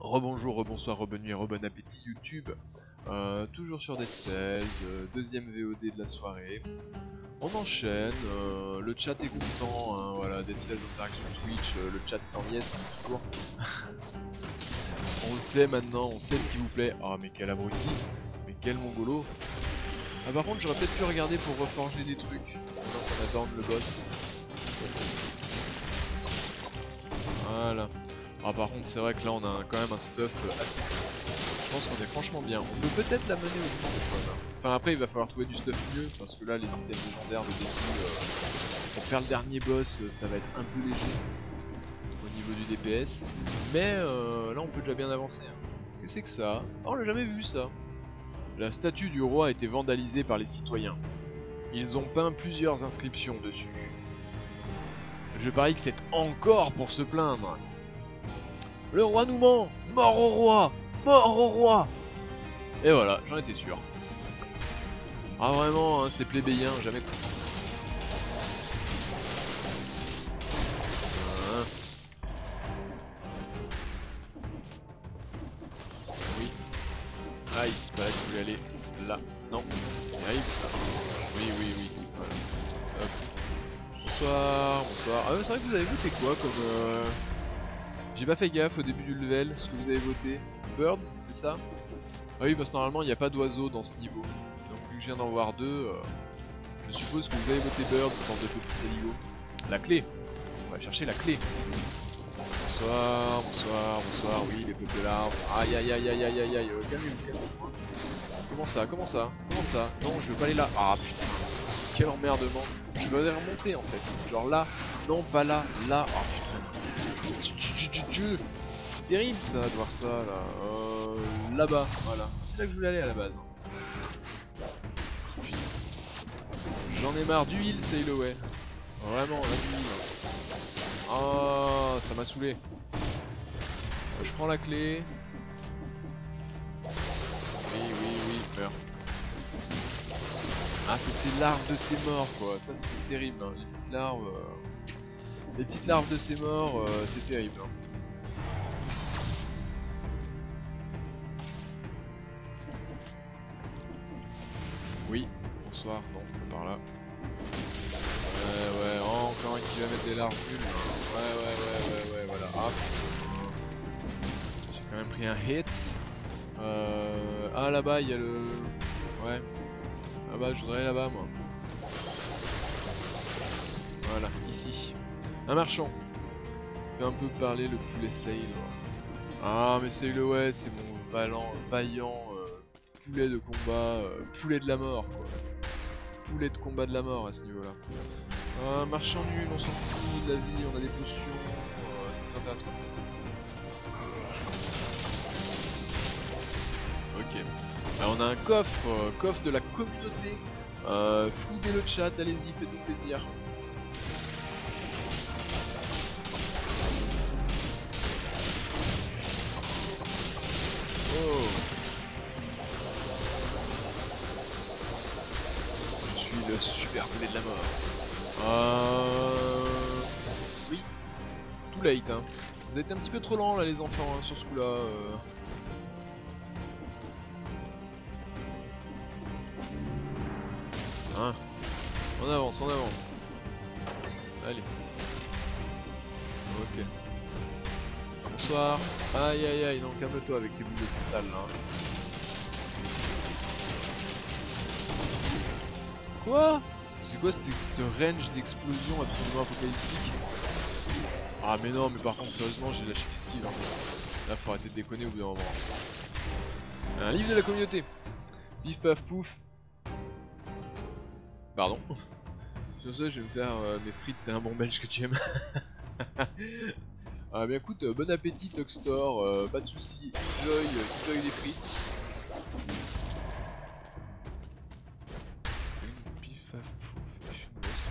Rebonjour, rebonsoir, rebonne nuit, rebon appétit YouTube. Toujours sur Dead Cells, deuxième VOD de la soirée. On enchaîne, le chat est content, hein, voilà, Dead Cells interaction Twitch, le chat est en liesse toujours. On le sait maintenant, on sait ce qui vous plaît. Ah mais quel abruti, mais quel mongolo. Ah par contre j'aurais peut-être pu regarder pour reforger des trucs, maintenant qu'on a down le boss. Voilà. Ah par contre c'est vrai que là on a quand même un stuff assez fou. Je pense qu'on est franchement bien. On peut peut-être l'amener au bout cette fois. Enfin après il va falloir trouver du stuff mieux parce que là les items légendaires de début pour faire le dernier boss ça va être un peu léger au niveau du DPS. Mais là on peut déjà bien avancer. Hein. Qu'est-ce que c'est que ça? Oh on l'a jamais vu ça. La statue du roi a été vandalisée par les citoyens. Ils ont peint plusieurs inscriptions dessus. Je parie que c'est encore pour se plaindre. Le roi nous ment! Mort au roi! Mort au roi! Et voilà, j'en étais sûr. Ah vraiment, hein, c'est plébéien, jamais compris. Hein. Oui. Ah, il disparaît, je voulais aller là. Non, il arrive ça. Oui, oui, oui. Voilà. Hop. Bonsoir, bonsoir. Ah, c'est vrai que vous avez voté quoi comme... J'ai pas fait gaffe au début du level, ce que vous avez voté. Birds, c'est ça? Ah oui, parce que normalement il n'y a pas d'oiseaux dans ce niveau. Donc vu que je viens d'en voir deux, je suppose que vous avez voté Birds, bande de petits saligots. La clé. On va chercher la clé. Bonsoir, bonsoir, bonsoir, oui, les peuples de l'arbre. Aïe aïe aïe aïe aïe aïe aïe, calmez-vous, calmez-vous. Comment ça, comment ça, comment ça? Non, je veux pas aller là. Ah putain, quel emmerdement. Je veux aller remonter en fait. Genre là, non pas là, là. Oh putain. C'est terrible ça de voir ça là. Là-bas, voilà. C'est là que je voulais aller à la base. Oh, putain. J'en ai marre du heal, Sailoway. Vraiment, là du heal. Oh, ça m'a saoulé. Je prends la clé. Oui, oui, oui, meurs. Ah, c'est larves de ces morts quoi. Ça c'était terrible. Hein. Les petites larves de ces morts, c'est terrible. Hein. Oui, bonsoir, non, pas par là. Ouais, encore un qui va mettre des larves nulles. Ouais, voilà. Ah putain. J'ai quand même pris un hit. Ah là-bas, il y a le... Ouais. Là-bas, je voudrais aller là-bas, moi. Voilà, ici. Un marchand. Fait un peu parler le poulet Sail. Ah, mais Sailoway, c'est mon vaillant poulet de combat, poulet de la mort, quoi. Poulet de combat de la mort à ce niveau-là. Un marchand nul, on s'en fout de la vie, on a des potions, ça nous intéresse pas. Ok. Alors on a un coffre, coffre de la communauté. Fouillez le chat, allez-y, faites-vous plaisir. Oh. Je suis le super poulet de la mort. Oui. Too late, hein. Vous êtes un petit peu trop lents là les enfants hein, sur ce coup là. Hein. On avance, on avance. Allez. Ok. Bonsoir. Aïe aïe aïe, non calme-toi avec tes boules de cristal là. Quoi? C'est quoi cette range d'explosion absolument apocalyptique? Ah mais non, mais par contre sérieusement j'ai lâché l'esquive. Hein. Là faut arrêter de déconner au bout d'un moment. Un livre de la communauté. Pif paf pouf. Pardon. Sur ce je vais me faire mes frites, t'es un bon belge que tu aimes. Ah bien écoute, bon appétit Toxtor, pas de soucis, enjoy les frites. Pif paf pouf, je suis une bosse.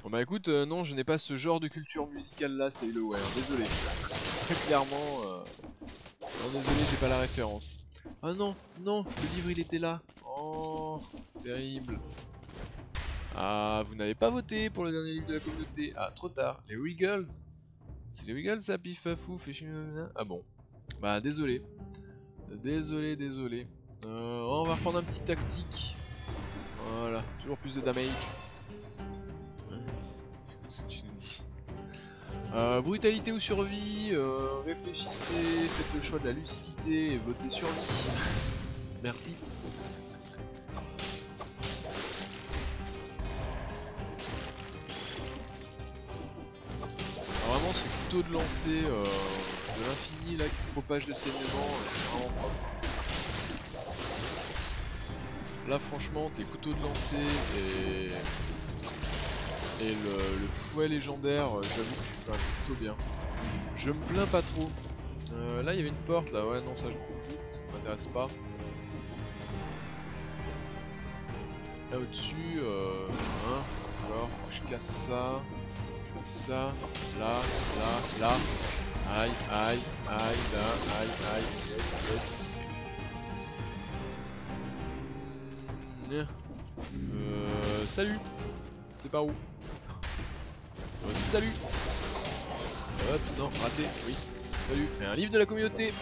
Bon bah écoute, non je n'ai pas ce genre de culture musicale là, c'est le ouais, désolé. Très clairement, non désolé j'ai pas la référence. Ah non, non, le livre il était là. Oh, terrible. Ah, vous n'avez pas voté pour le dernier livre de la communauté. Ah, trop tard. Les Regals. C'est légal ça, pif pafou, fait chier. Ah bon. Bah désolé. Désolé. On va reprendre un petit tactique. Voilà, toujours plus de damage. Brutalité ou survie, réfléchissez, faites le choix de la lucidité et votez sur lui. Merci. Alors vraiment ce couteau de lancer de l'infini là qui propage le saignement, c'est vraiment propre. Là franchement tes couteaux de lancer et le fouet légendaire, j'avoue que je suis quand même plutôt bien. Je me plains pas trop. Là il y avait une porte là, ouais non ça je m'en fous, ça m'intéresse pas. Là au-dessus, hein, d'accord, faut que je casse ça. Ça, là. Aïe, là, aïe, yes. Salut. C'est par où? Salut. Hop, non, raté, oui. Salut. Et un livre de la communauté.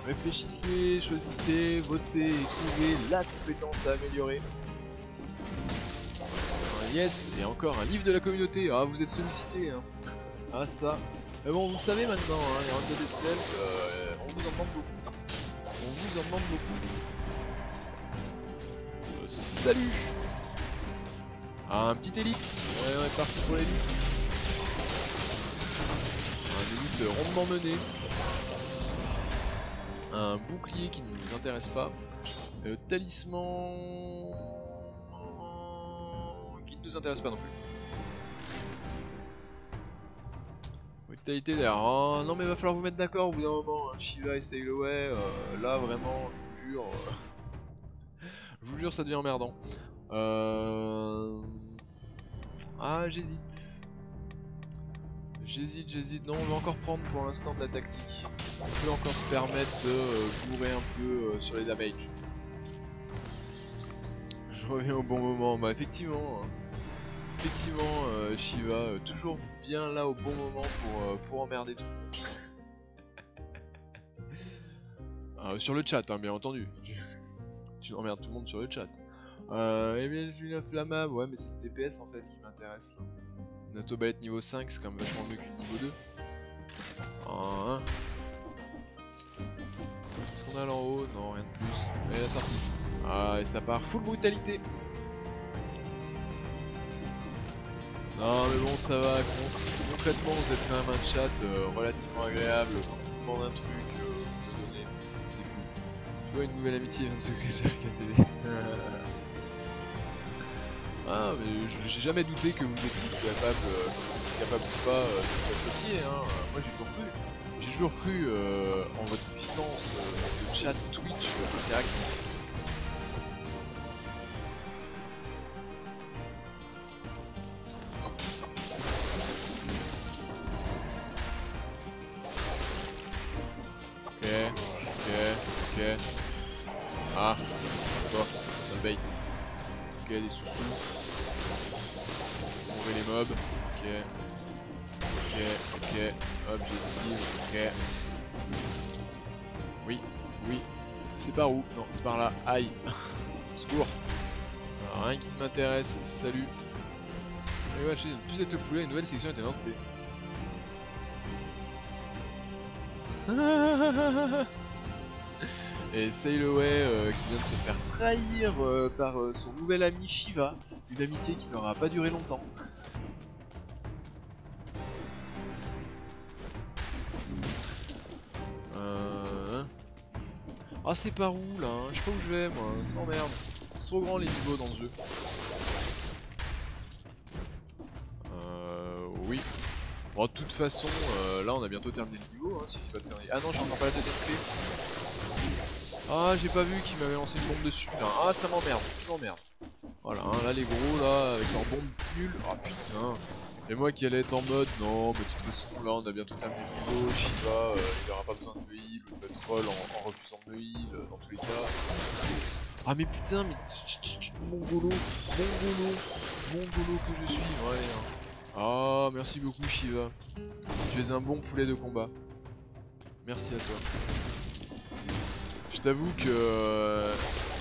Réfléchissez, choisissez, votez et trouvez la compétence à améliorer. Yes, et encore un livre de la communauté. Ah, vous êtes sollicité, hein. Ah, ça. Mais bon, vous le savez maintenant, hein, les rangs de self, on vous en demande beaucoup. Salut. Ah, un petit élite. Ouais, on est parti pour l'élite. Un élite rondement mené. Un bouclier qui ne nous intéresse pas. Le talisman qui ne nous intéresse pas non plus. Brutalité d'air. Oh, non mais va falloir vous mettre d'accord au bout d'un moment. Hein. Shiva et Sailaway, là vraiment, je vous jure ça devient emmerdant. Ah j'hésite. Non on va encore prendre pour l'instant de la tactique. On peut encore se permettre de bourrer un peu sur les damages. Je reviens au bon moment, bah effectivement. Shiva, toujours bien là au bon moment pour emmerder tout le monde. Sur le chat hein, bien entendu. Tu emmerdes tout le monde sur le chat. Et bien j'ai une inflammable, ouais mais c'est le DPS en fait qui m'intéresse là. Une autobalette niveau 5 c'est quand même vachement mieux qu'une niveau 2. Hein. Est-ce qu'on a là en haut? Non rien de plus. Et la sortie. Ah et ça part full brutalité. Non mais bon ça va, concrètement vous êtes quand même un chat relativement agréable, quand je vous demande un truc, vous donnez, c'est cool. Tu vois une nouvelle amitié vient de se créer sur RKTV. Ah mais j'ai jamais douté que vous étiez capable ou pas de vous associer, hein. Moi j'ai toujours cru en votre puissance de chat Twitch interactif. Ok. Ah, toi, ça bait. Ok, des sous-sous. Mourir les mobs. Ok. Hop, j'esquive. Ok. Oui. C'est par où? Non, c'est par là. Aïe. Secours. Alors, rien qui ne m'intéresse. Salut. Et ouais, plus avec le poulet, une nouvelle section a été lancée. Et Sailaway qui vient de se faire trahir par son nouvel ami Shiva, une amitié qui n'aura pas duré longtemps. Ah c'est par où là hein? Je sais pas où je vais moi, ça m'emmerde. C'est trop grand les niveaux dans ce jeu. Oui. Bon de toute façon, là on a bientôt terminé le niveau, hein, si je pas terminer. Ah non j'ai encore pas la deuxième clé. Ah j'ai pas vu qu'il m'avait lancé une bombe dessus là. Ah ça m'emmerde, Voilà, hein, là les gros là, avec leur bombe nulle. Ah putain. Et moi qui allais être en mode, non, mais de toute façon là on a bientôt terminé le niveau, Shiva, il aura pas besoin de me heal ou de me troll en refusant de me heal, dans tous les cas. Ah mais putain, mais mongolo que je suis, ouais. Hein. Oh, merci beaucoup Shiva. Tu es un bon poulet de combat. Merci à toi. Je t'avoue que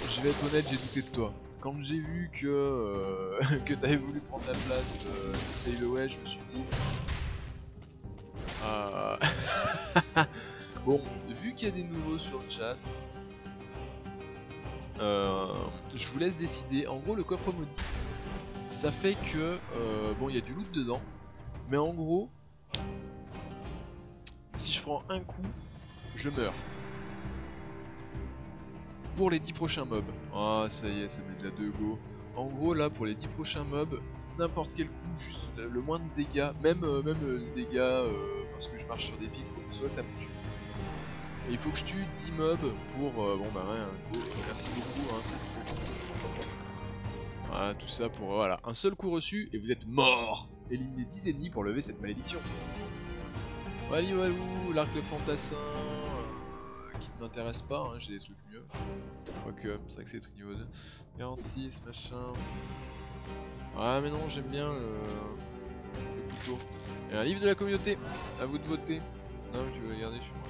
je vais être honnête, j'ai douté de toi. Quand j'ai vu que que t'avais voulu prendre la place de Sailaway, je me suis dit... Bon, vu qu'il y a des nouveaux sur le chat, je vous laisse décider. En gros, le coffre maudit, ça fait que... bon, il y a du loot dedans, mais en gros, si je prends un coup, je meurs. Pour les 10 prochains mobs. Ah, ça y est, ça met déjà 2 go. En gros, là, pour les 10 prochains mobs, n'importe quel coup, juste le moins de dégâts, même les dégâts parce que je marche sur des pics, soit ça me tue. Et il faut que je tue 10 mobs pour... bon bah ouais, go, merci beaucoup. Hein. Voilà, tout ça pour... voilà, un seul coup reçu et vous êtes mort. Éliminez 10 ennemis pour lever cette malédiction. Wally walou, l'arc de fantassin... qui ne m'intéresse pas, hein, j'ai des trucs mieux. Quoique, c'est vrai que c'est des trucs niveau 2. 46, machin... Ah mais non, j'aime bien le couteau. Et un livre de la communauté, à vous de voter. Non, tu veux regarder chez moi.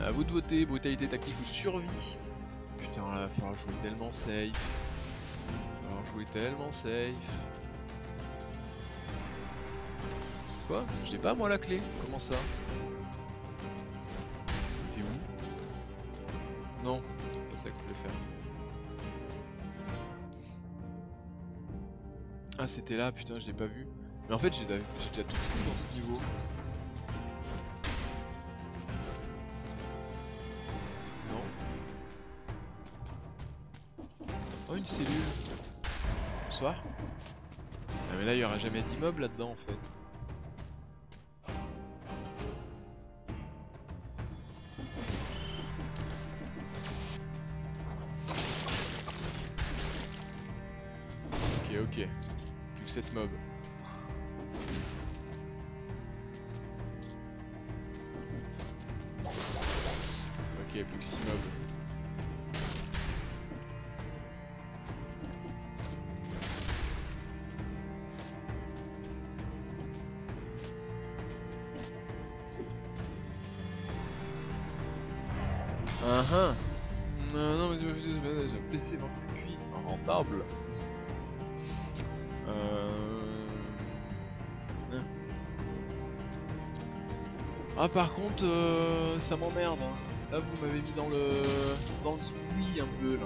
À vous de voter, brutalité tactique ou survie. Putain, là, il va falloir jouer tellement safe. Il va falloir jouer tellement safe. Quoi? J'ai pas moi la clé? Comment ça? C'était où? Non, c'est pas ça que je voulais faire. Ah, c'était là, putain, je l'ai pas vu. Mais en fait, j'ai déjà tout fini dans ce niveau. Non. Oh, une cellule. Bonsoir. Ah, mais là, il y aura jamais d'immeuble là-dedans en fait. Ok, plus que 7 mobs. Ok, plus que 6 mobs. Non, mais j'ai un PC dans le circuit rentable. Ah, par contre, ça m'emmerde. Hein. Là, vous m'avez mis dans le sbouille un peu là.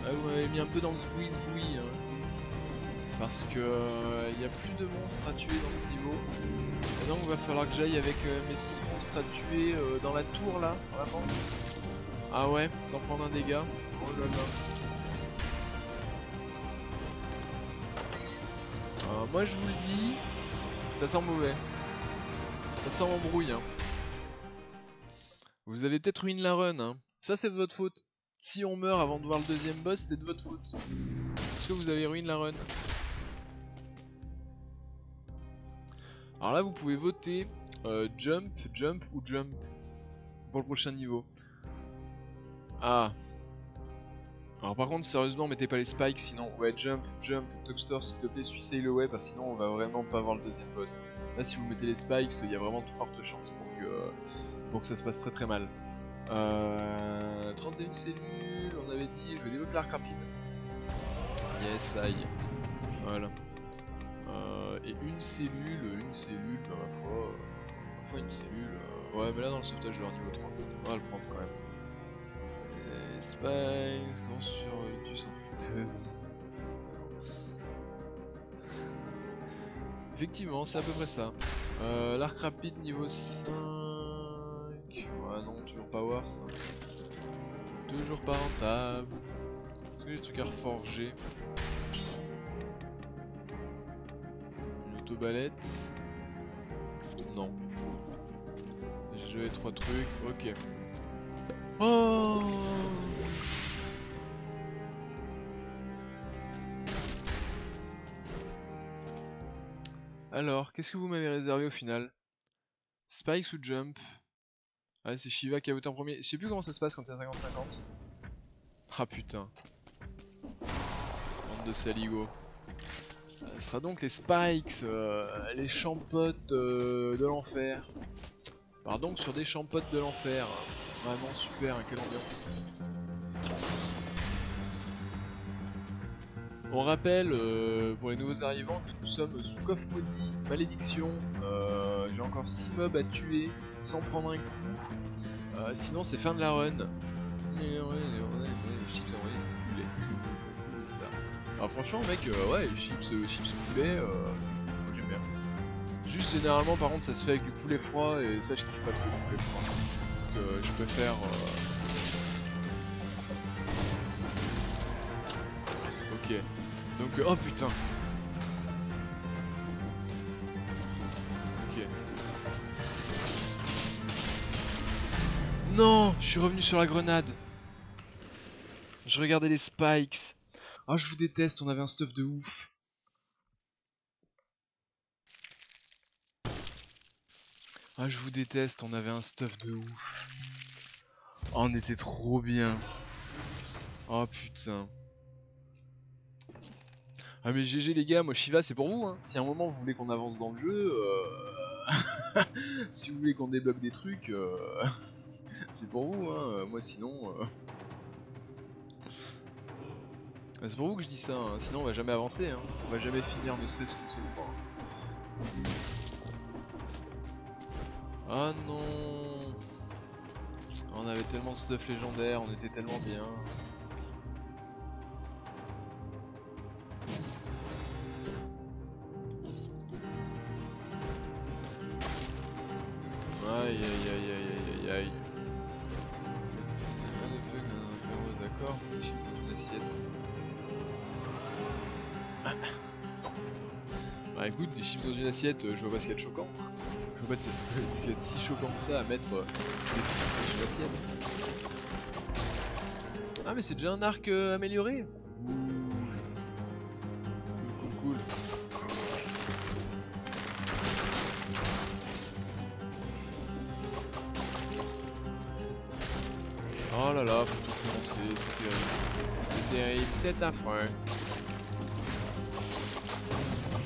Là, vous m'avez mis un peu dans le sbouille. Hein. Parce que il y a plus de monstres à tuer dans ce niveau. Et donc, il va falloir que j'aille avec mes 6 monstres à tuer dans la tour là, vraiment. Ah ouais, sans prendre un dégât. Oh là là. Moi je vous le dis, ça sent mauvais. Ça sent l'embrouille. Hein. Vous avez peut-être ruiné la run. Hein. Ça c'est de votre faute. Si on meurt avant de voir le deuxième boss, c'est de votre faute. Parce que vous avez ruiné la run. Alors là vous pouvez voter jump ou jump pour le prochain niveau. Ah. Alors par contre sérieusement mettez pas les spikes sinon ouais jump, Tuxtor s'il te plaît suis Sailaway parce que sinon on va vraiment pas voir le deuxième boss. Là si vous mettez les spikes il y a vraiment de fortes chances pour que ça se passe très très mal. 31 cellules, on avait dit, je vais développer l'arc rapide. Yes, aïe. Voilà. Et une cellule, bah ma foi une cellule. Ouais mais là dans le sauvetage de leur niveau 3, on va le prendre quand même. Spikes, grand sur Lutus en fouteuse. Effectivement, c'est à peu près ça. L'arc rapide niveau 5. Ouais, non, toujours pas war ça. Toujours pas rentable. Est-ce que j'ai des trucs à reforger? Une autobalette? Non. J'ai joué 3 trucs, ok. Oh! Alors, qu'est-ce que vous m'avez réservé au final? Spikes ou Jump? Ah, c'est Shiva qui a voté en premier. Je sais plus comment ça se passe quand t'es à 50-50. Ah putain. Oh bande de saligots. Ce sera donc les Spikes, les champottes de l'enfer. Part donc sur des champottes de l'enfer. Vraiment super, hein, quelle ambiance. On rappelle pour les nouveaux arrivants que nous sommes sous coffre maudit, malédiction. J'ai encore 6 mobs à tuer sans prendre un coup. Sinon c'est fin de la run. Alors franchement mec, ouais, chips poulet, c'est cool, moi j'aime bien. Juste généralement par contre ça se fait avec du poulet froid et ça je kiffe pas trop le poulet froid. Donc je préfère... Ok. Donc oh putain. Ok. Non, je suis revenu sur la grenade. Je regardais les spikes. Ah, je vous déteste, on avait un stuff de ouf. Ah, je vous déteste, on avait un stuff de ouf. Oh, on était trop bien. Oh putain. Ah mais GG les gars, moi Shiva c'est pour vous hein. Si à un moment vous voulez qu'on avance dans le jeu, si vous voulez qu'on débloque des trucs, c'est pour vous hein. Moi sinon... C'est pour vous que je dis ça, hein. Sinon on va jamais avancer, hein. On va jamais finir ne serait-ce qu'une seule fois. Ah non. On avait tellement de stuff légendaire, on était tellement bien. Aïe aïe aïe aïe aïe aïe. D'accord, les chips dans une assiette. Bah écoute, des chips dans une assiette, je vois pas ce qu'il y a de choquant. Je vois pas ce qu'il y a de si choquant que ça à mettre des chips dans une assiette. Ah mais c'est déjà un arc amélioré. Cool. Oh là là, faut tout commencer, c'est terrible. C'est terrible, c'est affreux.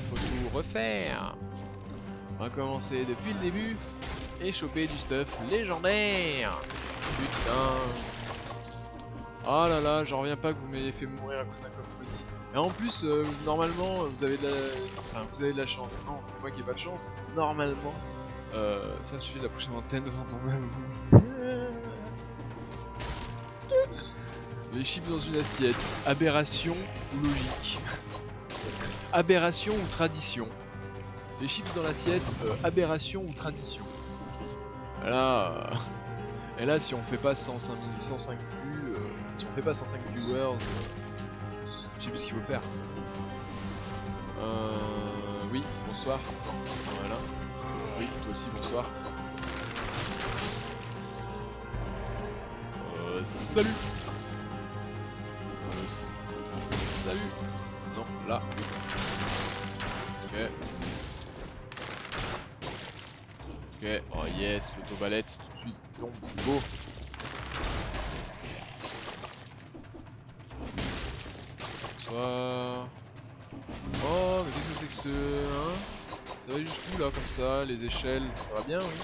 Faut tout refaire. On va commencer depuis le début et choper du stuff légendaire. Putain. Oh là là, j'en reviens pas que vous m'ayez fait mourir à cause d'un coffre petit. Et en plus, normalement, vous avez de la... Enfin, vous avez de la chance. Non, c'est moi qui ai pas de chance, parce que normalement... ça me suffit de la prochaine antenne devant ton même. Les chips dans une assiette. Aberration ou logique? Aberration ou tradition? Les chips dans l'assiette, aberration ou tradition? Voilà. Et là, si on fait pas 105 vues, si on fait pas 105 viewers, je sais plus ce qu'il faut faire. Oui, bonsoir. Voilà. Oui, toi aussi, bonsoir. Salut. Salut. Non, là. Ok. Ok, oh yes, l'autobalette tout de suite qui tombe, c'est beau. Bonsoir. Oh, mais qu'est-ce que c'est que ce... Hein? Ça va jusqu'où là, comme ça, les échelles, ça va bien, oui.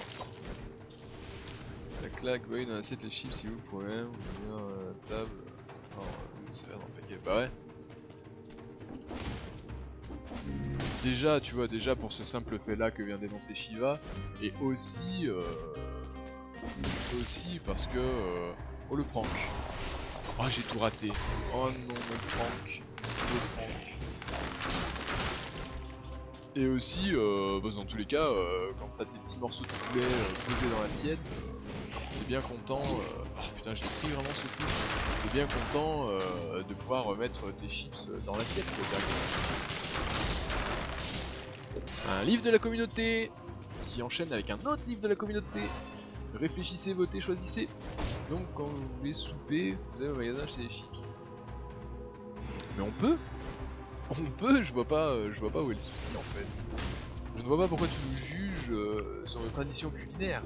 La claque, oui, dans l'assiette, les chips, c'est où le problème? On va venir table, c'est dans le paquet, bah ouais. Déjà, tu vois, déjà pour ce simple fait là que vient d'énoncer Shiva, et aussi, parce que... oh le prank. Oh j'ai tout raté. Oh non le prank. C'est le prank. Et aussi, dans tous les cas, quand t'as tes petits morceaux de poulet posés dans l'assiette, t'es bien content... Oh putain, je l'ai pris vraiment ce coup. T'es bien content de pouvoir remettre tes chips dans l'assiette. Un livre de la communauté qui enchaîne avec un autre livre de la communauté. Réfléchissez, votez, choisissez. Donc quand vous voulez souper, vous allez au magasin acheter des chips. Mais on peut? On peut, je vois pas où est le souci en fait. Je ne vois pas pourquoi tu nous juges sur nos traditions culinaires.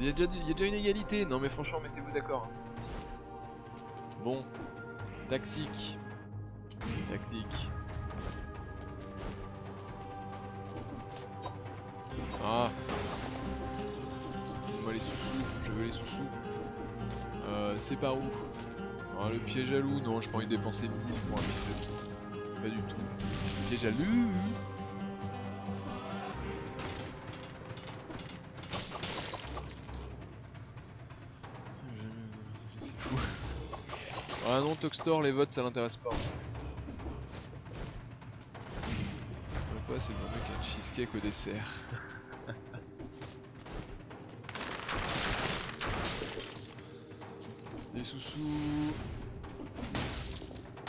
Il y a déjà une égalité. Non mais franchement, mettez-vous d'accord. Bon. Tactique. Tactique. Ah. Moi les sous-sous. Je veux les sous-sous. C'est par où? Ah, le piège à loup. Non, j'ai pas envie de dépenser 1000 pour un piège à loup. Pas du tout. Le piège à loup. C'est fou. Ah non, Toxtor, les votes ça l'intéresse pas. Quoi, c'est le bon mec qui a un cheesecake au dessert. Des sous-sous.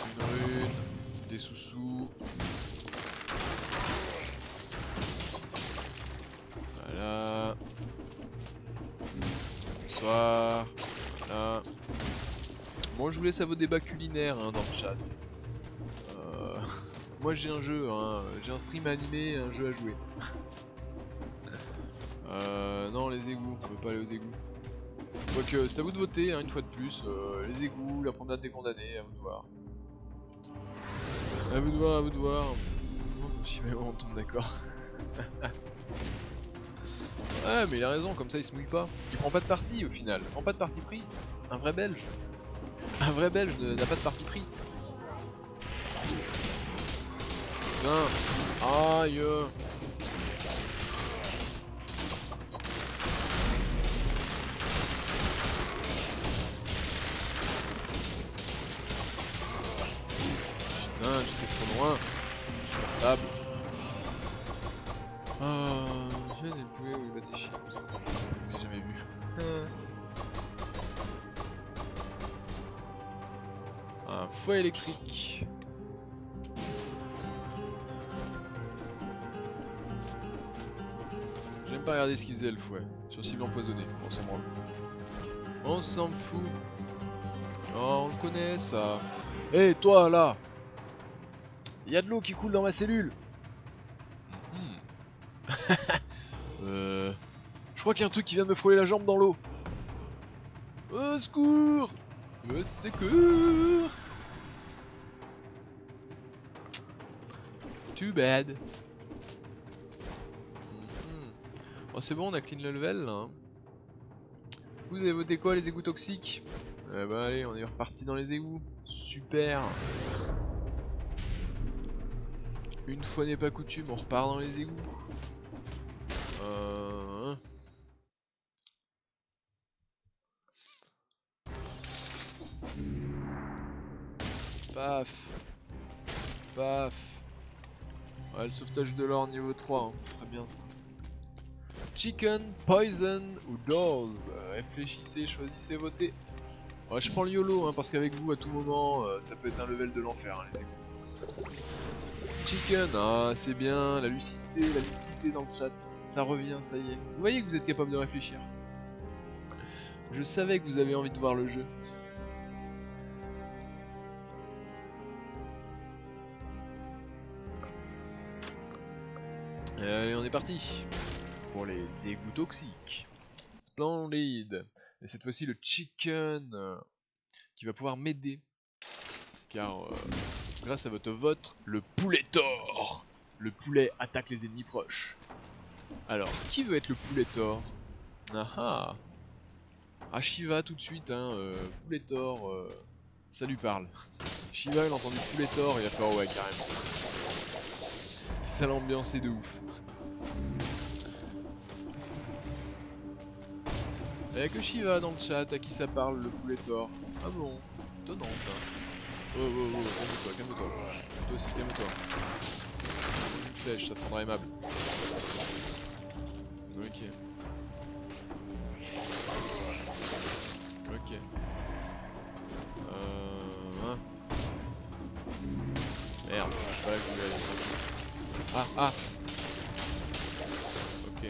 Une rune. Des sous-sous. Voilà. Bonsoir. Voilà. Bon, je vous laisse à vos débats culinaires hein, dans le chat. Moi j'ai un jeu, hein. J'ai un stream animé, un jeu à jouer. Non, les égouts, on veut pas aller aux égouts. Donc c'est à vous de voter, hein, une fois de plus. Les égouts, la promenade des condamnés, à vous de voir. À vous de voir, à vous de voir. Je mais on tombe d'accord. Ouais, mais il a raison, comme ça il se mouille pas. Il prend pas de parti au final, il prend pas de parti pris. Un vrai belge. Un vrai belge n'a pas de parti pris. Putain. Aïe. Putain, j'étais trop loin. Insupportable. Ah, j'ai des poulets où il va des chips. J'ai jamais vu. Un fouet électrique. J'aime pas regarder ce qu'il faisait le fouet. Sur cible empoisonnée, on s'en branle. On s'en fout. Oh, on le connaît ça. Hé toi là. Il y a de l'eau qui coule dans ma cellule. Je crois qu'il y a un truc qui vient de me frôler la jambe dans l'eau. Au secours. Au secours. Too bad. Oh, c'est bon, on a clean le level là. Hein. Vous avez voté quoi, les égouts toxiques? Eh bah allez, on est reparti dans les égouts. Super. Une fois n'est pas coutume, on repart dans les égouts. Paf. Paf. Ouais, le sauvetage de l'or niveau 3, hein. Ce serait bien ça. Chicken, poison ou dose. Réfléchissez, choisissez, votez. Ouais, je prends le YOLO hein, parce qu'avec vous à tout moment ça peut être un level de l'enfer hein, les égouts. Chicken, ah c'est bien, la lucidité dans le chat, ça revient, ça y est. Vous voyez que vous êtes capable de réfléchir. Je savais que vous avez envie de voir le jeu. Allez, on est parti pour les égouts toxiques. Splendide. Et cette fois-ci le chicken qui va pouvoir m'aider. Car grâce à votre vote, le poulet tord. Le poulet attaque les ennemis proches. Alors, qui veut être le poulet tord? Ah ah, Shiva tout de suite, hein, poulet tord, ça lui parle. Shiva il a entendu poulet tord, il a fait ouais carrément. Ça l'ambiance est de ouf. Y'a que Shiva dans le chat à qui ça parle le poulet tord. Ah bon, étonnant ça. Oh oh oh, calme-toi, calme-toi. Toi aussi calme-toi. Une flèche, ça te rendra aimable. Ok. Ok. Hein. Merde, je sais pas là que je voulais aller. Ah ah. Ok.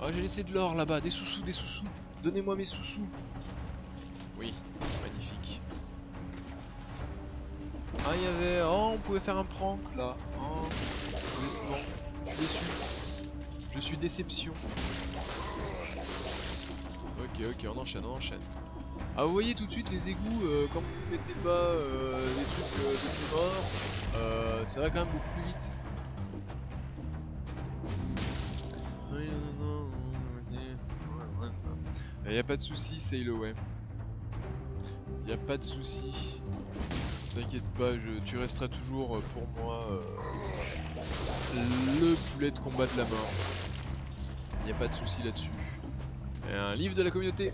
Oh j'ai laissé de l'or là-bas, des sous-sous, des sous-sous. Donnez-moi mes sous-sous. Oui, magnifique. Ah il y avait... Oh on pouvait faire un prank là. Oh, décevant. Je suis déçu. Je suis déception. Ok, on enchaîne, on enchaîne. Ah, vous voyez tout de suite les égouts, quand vous mettez pas les trucs de ces morts, ça va quand même beaucoup plus vite. Y a pas de soucis, Sailor, ouais. Y a pas de soucis. T'inquiète pas, tu resteras toujours pour moi le poulet de combat de la mort. Y a pas de soucis là-dessus. Un livre de la communauté.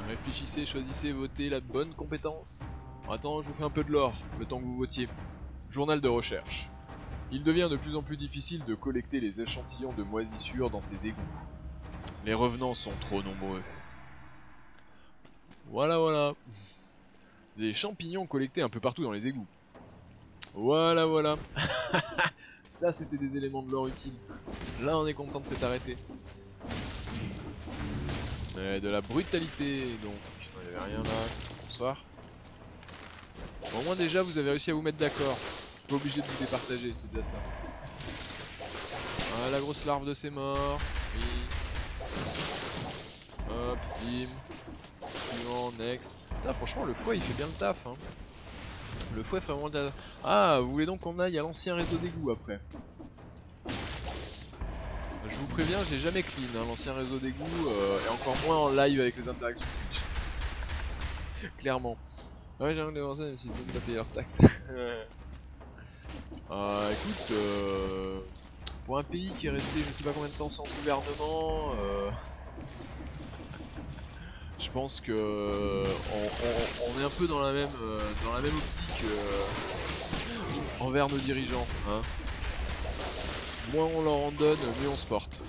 Réfléchissez, choisissez, votez la bonne compétence. Attends, je vous fais un peu de lore, le temps que vous votiez. Journal de recherche. Il devient de plus en plus difficile de collecter les échantillons de moisissures dans ces égouts. Les revenants sont trop nombreux. Voilà. Des champignons collectés un peu partout dans les égouts. Voilà. Ça, c'était des éléments de lore utiles. Là, on est content de s'être arrêté. Mais de la brutalité, donc. Il n'y avait rien là. Bonsoir. Bon, au moins, déjà, vous avez réussi à vous mettre d'accord. Pas obligé de vous départager, c'est déjà ça. Ah, la grosse larve de ses morts. Oui. Hop, bim. Suivant, next. Putain, franchement, le fouet il fait bien le taf. Hein. Le fouet fait vraiment le taf. Ah, vous voulez donc qu'on aille à l'ancien réseau d'égout après? Je vous préviens, j'ai jamais clean hein, l'ancien réseau d'égout et encore moins en live avec les interactions Twitch. Clairement. Ouais, j'ai envie de lancer même s'ils ne peuvent pas payer leurs taxes. Écoute, pour un pays qui est resté je sais pas combien de temps sans gouvernement, je pense que on est un peu dans la même optique envers nos dirigeants. Hein. Moins on leur en donne, mieux on se porte.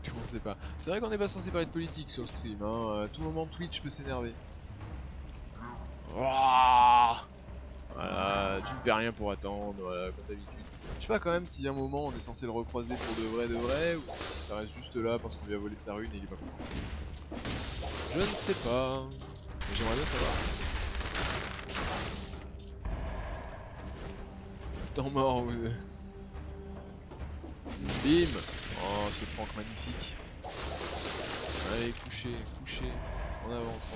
On sait pas. C'est vrai qu'on n'est pas censé parler de politique sur le stream. Hein. À tout moment Twitch peut s'énerver. Voilà, tu ne perds rien pour attendre, comme d'habitude. Je sais pas quand même si à un moment on est censé le recroiser pour de vrai, ou si ça reste juste là parce qu'on lui a volé sa rune et il est pas content. Je ne sais pas, mais j'aimerais bien savoir. Temps mort, bim. Oh, ce Franck magnifique. Allez, couchez, on avance.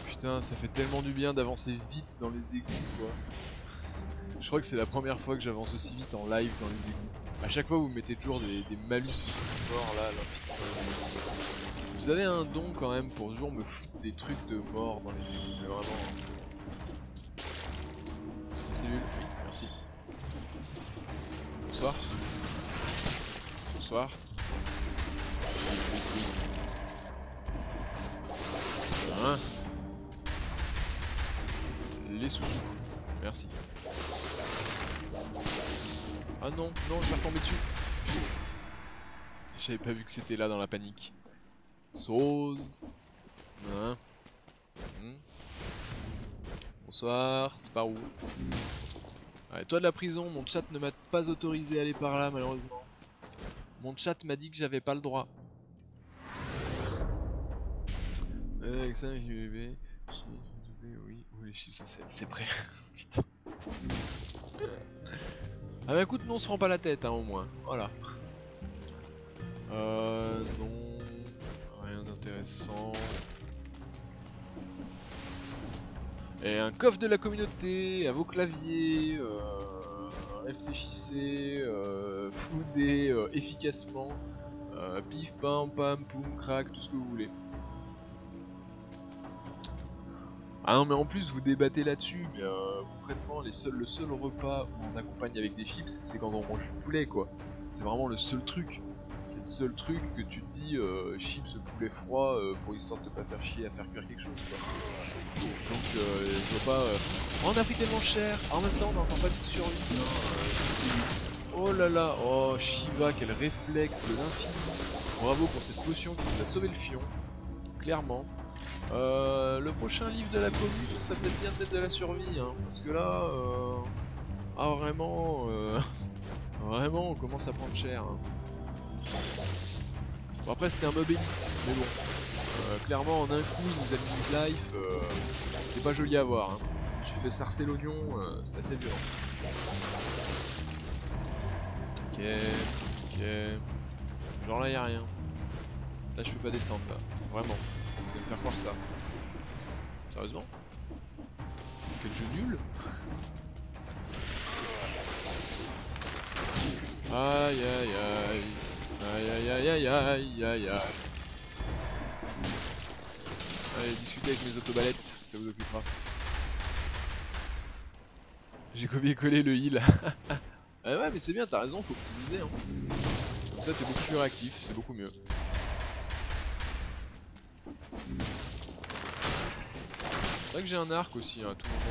Putain, ça fait tellement du bien d'avancer vite dans les égouts, quoi. Je crois que c'est la première fois que j'avance aussi vite en live dans les égouts. A chaque fois vous mettez toujours des malus de mort là, Vous avez un don quand même pour toujours me foutre des trucs de mort dans les égouts, mais vraiment. Cellule, oui, merci. Bonsoir. Hein. Les sous-sous, merci. Ah non, je vais retomber dessus. J'avais pas vu que c'était là dans la panique. Sauce. Hein. Bonsoir, c'est par où? Ouais, toi de la prison, mon chat ne m'a pas autorisé à aller par là malheureusement. Mon chat m'a dit que j'avais pas le droit. Avec ça, oui, les chiffres c'est prêt. Putain. Ah bah écoute, non, on se rend pas la tête hein, au moins, voilà. Non, rien d'intéressant. Et un coffre de la communauté, à vos claviers, réfléchissez, foudez efficacement, pif pam pam poum crac, tout ce que vous voulez. Ah non mais en plus vous débattez là-dessus, mais concrètement le seul repas où on accompagne avec des chips c'est quand on mange du poulet quoi. C'est vraiment le seul truc. C'est le seul truc que tu te dis chips poulet froid pour histoire de te pas faire chier à faire cuire quelque chose quoi. Donc je vois pas... Oh, on a pris tellement cher, en même temps on n'entend pas de survie. Oh là là, oh Shiva quel réflexe de l'infini. Bravo pour cette potion qui nous a sauvé le fion. Clairement. Le prochain livre de la commu, ça serait peut-être bien d'être de la survie, hein, parce que là, ah vraiment, vraiment, on commence à prendre cher. Hein. Bon après c'était un mob élite, mais bon, clairement en un coup il nous a mis life, c'était pas joli à voir. Hein. Je me suis fait sarcer l'oignon, c'était assez violent. Ok, Ok, ok. Genre là y'a rien. Là je peux pas descendre là. Vraiment. Vous allez me faire croire ça. Sérieusement? Quel jeu nul. Aïe aïe aïe. Aïe aïe aïe aïe aïe aïe aïe. Allez, discutez avec mes autobalettes, ça vous occupera. J'ai copié-collé le heal. Ah ouais, mais c'est bien, t'as raison, faut optimiser. Hein. Comme ça, t'es beaucoup plus réactif, c'est beaucoup mieux. C'est vrai que j'ai un arc aussi, hein, à tout moment.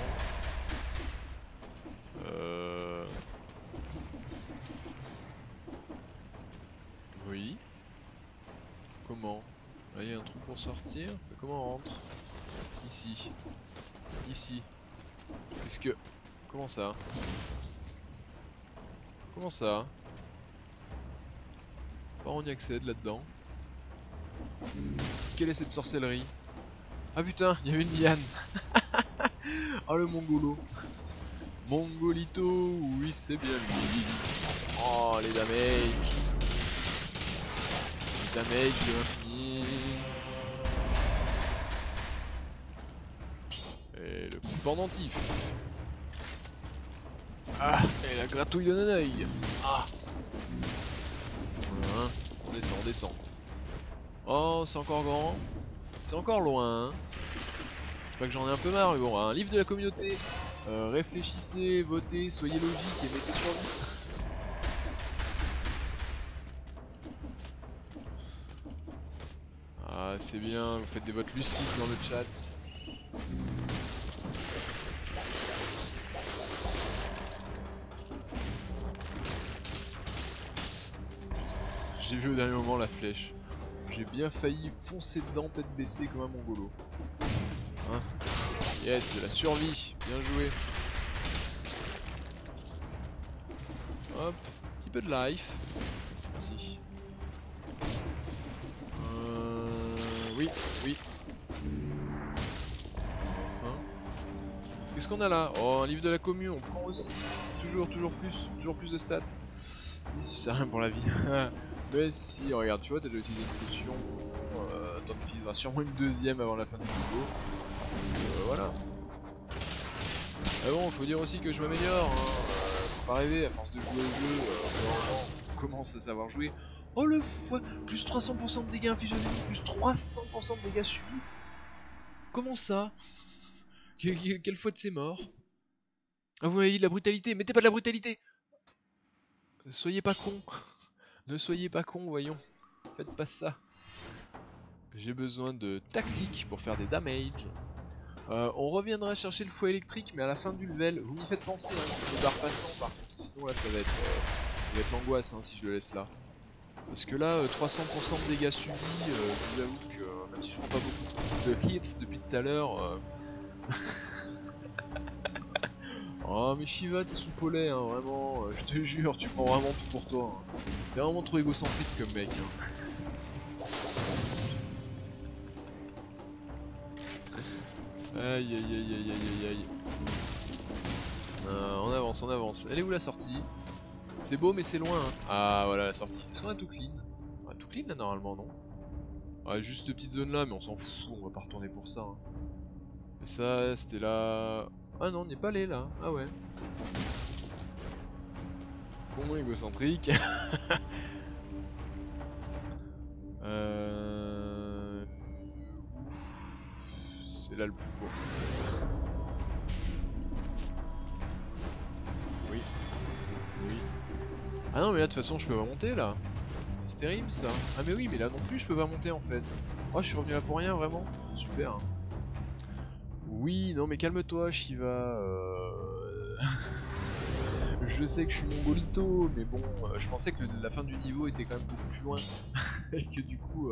Oui. Comment? Là, il y a un trou pour sortir. Mais comment on rentre? Ici. Ici. Qu'est-ce que... Comment ça? Comment ça? Par on y accède là-dedans. Quelle est cette sorcellerie? Ah putain, il y avait une liane. Oh le mongolo. Mongolito, oui c'est bien lui. Oh les damages. Les damages de l'infini. Et le coup pendentif. Ah, et la gratouille de Naneuil. Ah. Voilà, on descend, on descend. Oh, c'est encore grand. C'est encore loin. Hein. C'est pas que j'en ai un peu marre, mais bon, un livre de la communauté. Réfléchissez, votez, soyez logique et mettez sur vous. Ah, c'est bien, vous faites des votes lucides dans le chat. J'ai vu au dernier moment la flèche. J'ai bien failli foncer dedans, tête baissée comme un mongolo. Hein? Yes, de la survie, bien joué. Hop, petit peu de life. Merci. Oui, oui. Enfin. Qu'est-ce qu'on a là? Oh, un livre de la commu, on prend aussi. Toujours plus de stats. Ici, c'est rien pour la vie. Mais si, regarde, tu vois, t'as déjà utilisé une potion. T'en utiliseras sûrement une deuxième avant la fin du niveau. Voilà. Mais bon, faut dire aussi que je m'améliore. Hein. Faut pas rêver, à force de jouer au jeu, on commence à savoir jouer. Oh le fois, plus 300% de dégâts infligés aux ennemis, plus 300% de dégâts subis. Comment ça? Quelle fois de c'est mort? Ah, vous m'avez dit de la brutalité, mettez pas de la brutalité. Soyez pas con. Ne soyez pas con, voyons. Faites pas ça. J'ai besoin de tactique pour faire des damages. On reviendra chercher le fouet électrique, mais à la fin du level. Vous m'y faites penser, hein, le bar passant par contre. Sinon là ça va être l'angoisse hein, si je le laisse là. Parce que là, 300% de dégâts subis, je vous avoue que même si je prends pas beaucoup de hits depuis tout à l'heure. Oh mais Shiva, t'es sous polais, hein, vraiment. Je te jure, tu prends vraiment tout pour toi. Hein. T'es vraiment trop égocentrique comme mec. Hein. Aïe aïe aïe aïe aïe aïe. On avance, on avance. Elle est où la sortie? C'est beau mais c'est loin. Hein. Ah voilà la sortie. Est-ce qu'on a tout clean? On a tout clean là normalement non? Ah juste cette petite zone là mais on s'en fout, on va pas retourner pour ça. Hein. Et ça c'était là... Ah non on n'est pas allé là. Ah ouais. Bon égocentrique. C'est là le plus beau. Oui. Oui. Ah non mais là de toute façon je peux pas monter là. C'est terrible ça. Ah mais oui mais là non plus je peux pas monter en fait. Oh je suis revenu là pour rien vraiment. Super. Hein. Oui non mais calme-toi Shiva. Je sais que je suis mongolito mais bon je pensais que la fin du niveau était quand même beaucoup plus loin. Et que du coup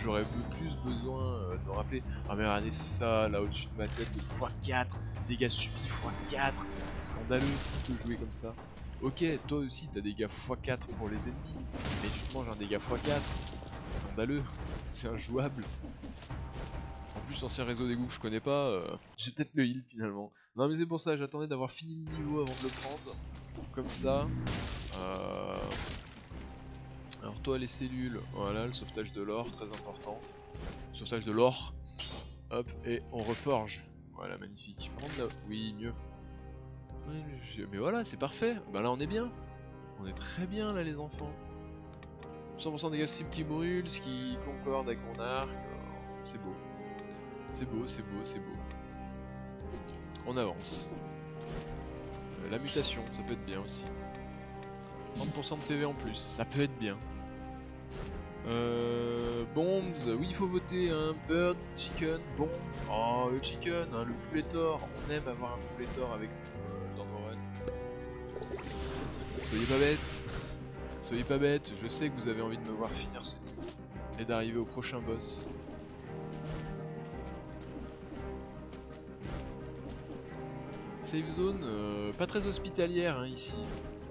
j'aurais plus besoin de me rappeler. Ah mais regardez ça là au-dessus de ma tête de x4. Dégâts subis x4. C'est scandaleux de jouer comme ça. Ok, toi aussi t'as des dégâts x4 pour les ennemis, mais tu te manges un dégât x4, c'est scandaleux, c'est injouable. En plus l'ancien réseau d'égout que je connais pas, j'ai peut-être le heal finalement. Non mais c'est pour ça, j'attendais d'avoir fini le niveau avant de le prendre. Comme ça. Alors toi les cellules, voilà, le sauvetage de l'or, très important. Sauvetage de l'or. Hop, et on reforge. Voilà, magnifique. Oui, mieux. Mais voilà, c'est parfait. Bah là on est bien. On est très bien là les enfants. 100% dégâts cibles qui brûlent, ce qui concorde avec mon arc. C'est beau. C'est beau, c'est beau, c'est beau. On avance. La mutation, ça peut être bien aussi. 30% de PV en plus, ça peut être bien. Bombs, oui il faut voter, hein. Birds, chicken, bombs. Oh le chicken, hein, le poulet tort. On aime avoir un poulet tort avec nous dans nos runs. Soyez pas bêtes. Soyez pas bêtes, je sais que vous avez envie de me voir finir ce niveau. Et d'arriver au prochain boss. Save zone, pas très hospitalière hein, ici.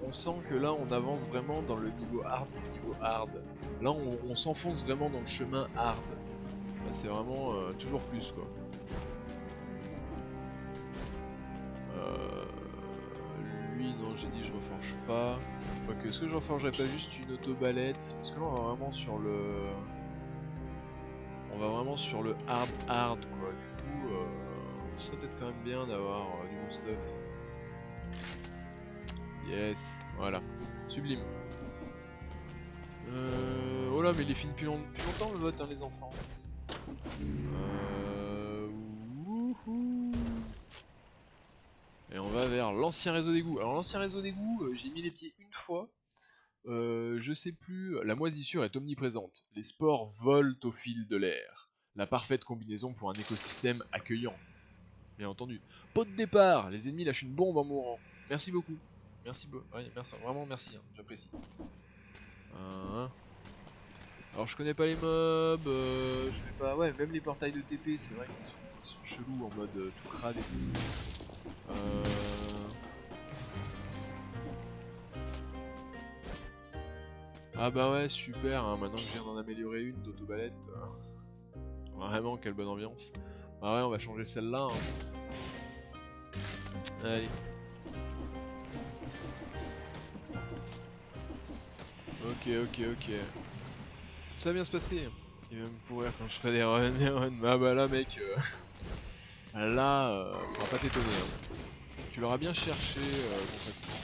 On sent que là on avance vraiment dans le niveau hard du niveau hard. Là on s'enfonce vraiment dans le chemin hard. Là c'est vraiment toujours plus quoi. Lui non j'ai dit je reforge pas. Quoique est-ce que je reforgerais pas juste une auto-balette? Parce que là on va vraiment sur le... On va vraiment sur le hard quoi. Du coup ça peut être quand même bien d'avoir du bon stuff. Yes, voilà. Sublime. Oh là, mais il est fini depuis longtemps le vote, hein, les enfants. Wouhou. Et on va vers l'ancien réseau d'égout. Alors l'ancien réseau d'égout, j'ai mis les pieds une fois. Je sais plus, la moisissure est omniprésente. Les spores volent au fil de l'air. La parfaite combinaison pour un écosystème accueillant. Bien entendu. Pot de départ, les ennemis lâchent une bombe en mourant. Merci beaucoup. Merci, ouais, merci, vraiment merci, hein, j'apprécie. Alors je connais pas les mobs, je vais pas... Ouais, même les portails de TP, c'est vrai qu'ils sont chelous en mode tout crade et tout. Ah bah ouais, super, hein, maintenant que je viens d'en améliorer une d'autobalette. Vraiment, quelle bonne ambiance. Ah ouais, on va changer celle-là. Hein. Allez. Ok. Ça va bien se passer. Il va me pourrir quand je ferai des runs. Ah bah là mec, là, faudra pas t'étonner. Hein. Tu l'auras bien cherché concrètement.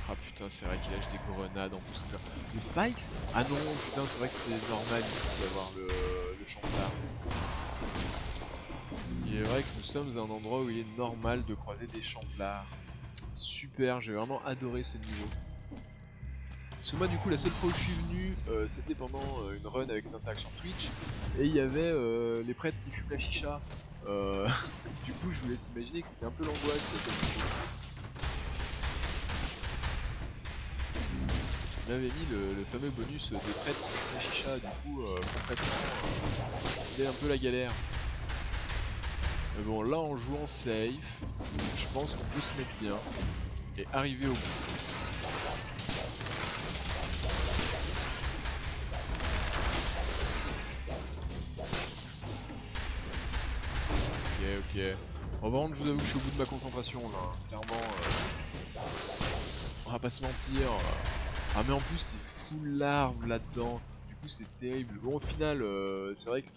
Ah putain, c'est vrai qu'il lâche des grenades en plus. Les spikes? Ah non, putain, c'est vrai que c'est normal ici d'avoir le champlard. Il est vrai que nous sommes à un endroit où il est normal de croiser des champlards. Super, j'ai vraiment adoré ce niveau. Parce que moi du coup la seule fois où je suis venu c'était pendant une run avec les interactions Twitch et il y avait les prêtres qui fument la chicha. Du coup je vous laisse imaginer que c'était un peu l'angoisse comme niveau. On avait mis le fameux bonus des prêtres qui fument la chicha, du coup concrètement c'était un peu la galère. Mais bon là en jouant safe, je pense qu'on peut se mettre bien et arriver au bout. Ok. Bon, par contre, je vous avoue que je suis au bout de ma concentration là. Clairement, on va pas se mentir. Ah, mais en plus, c'est full larve là-dedans. Du coup, c'est terrible. Bon, au final, c'est vrai que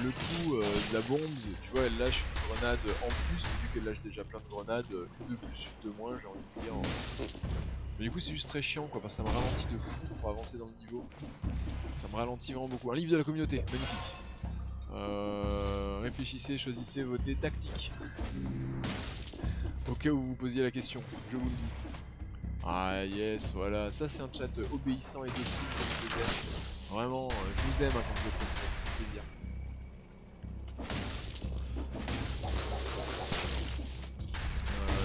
le coup de la bombe, tu vois, elle lâche une grenade en plus. Vu qu'elle lâche déjà plein de grenades, une de plus, une de moins, j'ai envie de dire. Mais du coup, c'est juste très chiant quoi, parce que ça me ralentit de fou pour avancer dans le niveau. Ça me ralentit vraiment beaucoup. Un livre de la communauté, magnifique. Réfléchissez, choisissez, votez, tactique. Au cas où vous vous posiez la question, je vous le dis. Ah yes, voilà, ça c'est un chat obéissant et docile comme je vous aime. Vraiment, je vous aime quand vous êtes comme ça fait plaisir.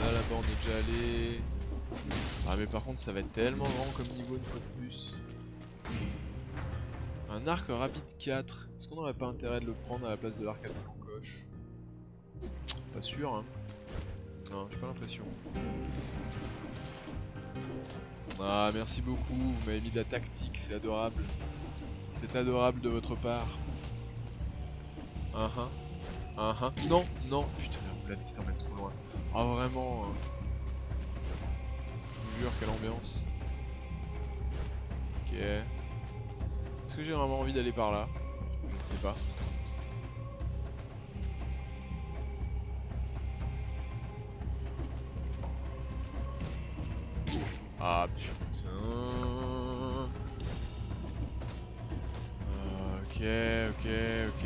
Là là-bas on est déjà allé. Ah mais par contre ça va être tellement grand comme niveau une fois de plus. Un arc rapide 4, est-ce qu'on n'aurait pas intérêt de le prendre à la place de l'arc à encoche? Pas sûr hein. Non, j'ai pas l'impression. Ah merci beaucoup, vous m'avez mis de la tactique, c'est adorable. C'est adorable de votre part. Non, non, putain, la roulade qui t'emmène trop loin. Ah, vraiment. Je vous jure, quelle ambiance. Ok. Est-ce que j'ai vraiment envie d'aller par là? Je ne sais pas. Ah putain. Ok, ok, ok.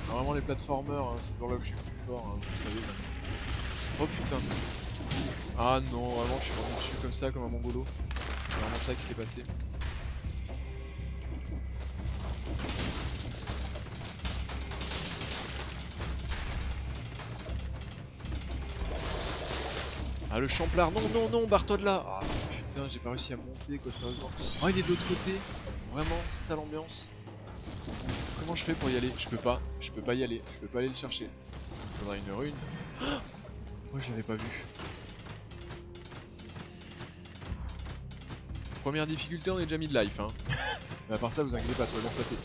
Normalement les platformers, hein, c'est toujours là où je suis le plus fort, hein, vous le savez maintenant. Oh putain. Ah non, vraiment je suis vraiment dessus comme ça, comme un mongolo. C'est vraiment ça qui s'est passé. Ah le champlard, non, non, non, barre-toi de là. Ah putain, j'ai pas réussi à monter quoi, sérieusement. Oh il est de l'autre côté. Vraiment, c'est ça l'ambiance. Comment je fais pour y aller? Je peux pas y aller, je peux pas aller le chercher. Il faudra une rune. Moi j'avais pas vu. Première difficulté, on est déjà mid life hein. Mais à part ça, vous inquiétez pas, tout va bien se passer.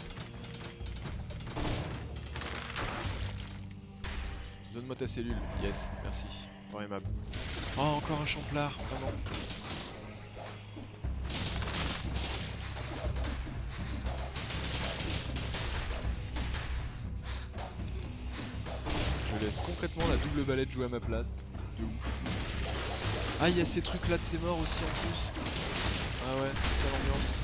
Donne-moi ta cellule. Yes, merci. Fort aimable. Oh, encore un champlard, vraiment. Je laisse concrètement la double balette jouer à ma place. De ouf. Ah, il y a ces trucs là de ces morts aussi en plus. Ah ouais, c'est ça l'ambiance.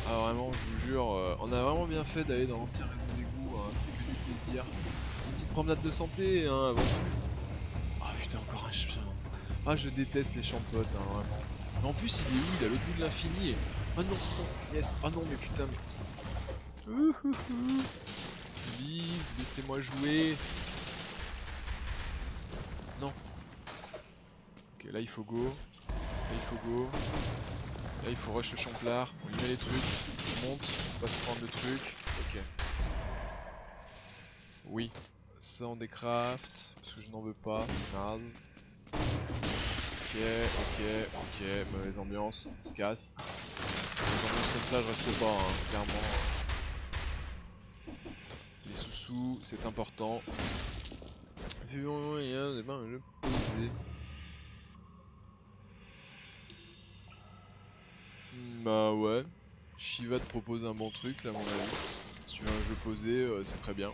Ah vraiment, je vous jure, on a vraiment bien fait d'aller dans l'ancien réseau d'égout, hein, c'est que du plaisir. C'est une petite promenade de santé, hein, avant. Ah putain, encore un chien. Ah, je déteste les champotes, hein, vraiment. Mais en plus, il est où? Il est à l'autre bout de l'infini et... Ah non, non, yes. Ah non, mais putain, mais... Please, laissez-moi jouer. Non. Ok, là il faut go. Là il faut go. Là il faut rush le champlard. On y met les trucs. On monte. On va se prendre le truc. Ok. Oui. Ça on décraft. Parce que je n'en veux pas. C'est naze. Ok, ok, ok. Mauvaise ambiance. On se casse. Les ambiances comme ça je reste pas, hein, clairement. Les sous-sous, c'est important. Vu on y a, c'est pas un jeu posé. Bah ouais. Shiva te propose un bon truc là, à mon avis. Si tu veux un jeu posé, c'est très bien.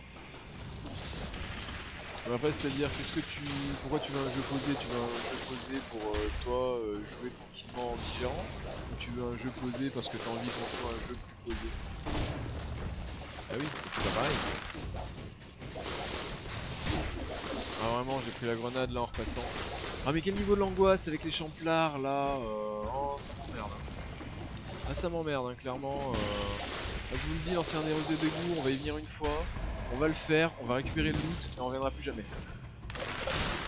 Mais après, c'est-à-dire, qu'est-ce que tu... Pourquoi tu veux un jeu posé? Tu veux un jeu posé pour toi jouer tranquillement en différent? Ou tu veux un jeu posé parce que t'as envie qu'on soit un jeu plus posé? Ah oui, c'est pas pareil. Ah vraiment, j'ai pris la grenade là en repassant. Ah mais quel niveau de l'angoisse avec les champlards là Oh, ça m'emmerde. Ah ça m'emmerde, hein, clairement. Je vous le dis, l'ancien Néroze d'égout, on va y venir une fois. On va le faire, on va récupérer le loot et on reviendra plus jamais.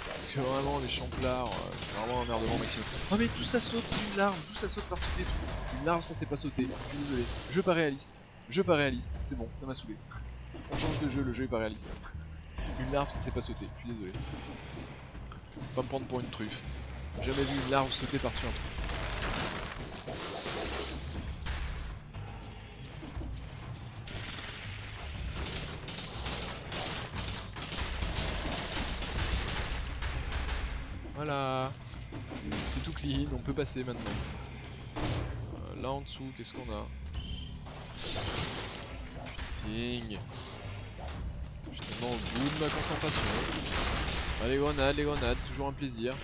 Parce que vraiment les champlards, c'est vraiment un merdement maximum. Oh mais tout ça saute, c'est une larve, tout ça saute par-dessus les trucs. Une larve ça c'est pas sauter, je suis désolé. Jeu pas réaliste, c'est bon, ça m'a saoulé. On change de jeu, le jeu est pas réaliste. Une larve ça c'est pas sauter, je suis désolé. Pas me prendre pour une truffe. J'ai jamais vu une larve sauter par-dessus un truc. Voilà, c'est tout clean, on peut passer maintenant. Là en dessous, qu'est-ce qu'on a? Ting. Je suis tellement au bout de ma concentration. Ah, les grenades, toujours un plaisir.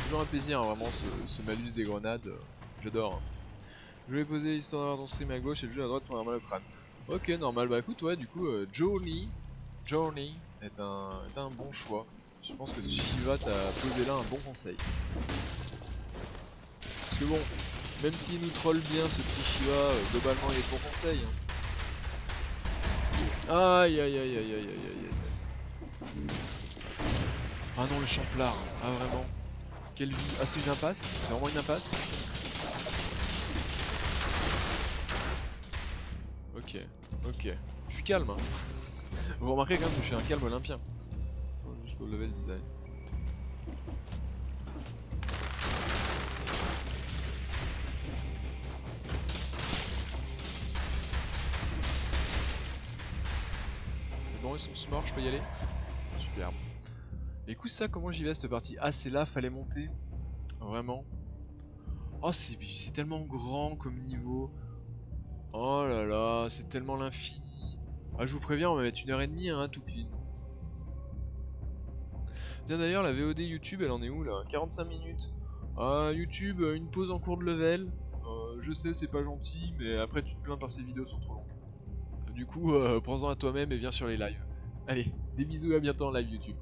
Toujours un plaisir, hein, vraiment, ce malus des grenades, j'adore. Je vais poser histoire d'avoir ton stream à gauche et le jeu à droite sans avoir mal au crâne. Ok, normal, bah écoute, ouais, du coup, Journey est un bon choix. Je pense que Shiva t'a posé là un bon conseil. Parce que bon, même s'il nous troll bien ce petit Shiva, globalement il est de bon conseil. Hein. Aïe aïe aïe aïe aïe aïe aïe. Ah non, le champlard, ah vraiment. Quelle vie. Ah c'est une impasse? C'est vraiment une impasse? Ok, ok. Je suis calme. Hein. Vous remarquez quand même que je suis un calme olympien. Jusqu'au level design. bon, ils sont smart, je peux y aller. Superbe. Et écoute ça, comment j'y vais à cette partie? Ah, c'est là, fallait monter. Vraiment. Oh, c'est tellement grand comme niveau. Oh là là, c'est tellement l'infini. Ah, je vous préviens, on va mettre 1h30, hein, tout clean. Tiens, d'ailleurs, la VOD YouTube, elle en est où là? 45 minutes. Ah, YouTube, une pause en cours de level. Je sais, c'est pas gentil, mais après, tu te plains parce que ces vidéos sont trop longues. Du coup, prends-en à toi-même et viens sur les lives. Allez, des bisous, à bientôt en live YouTube.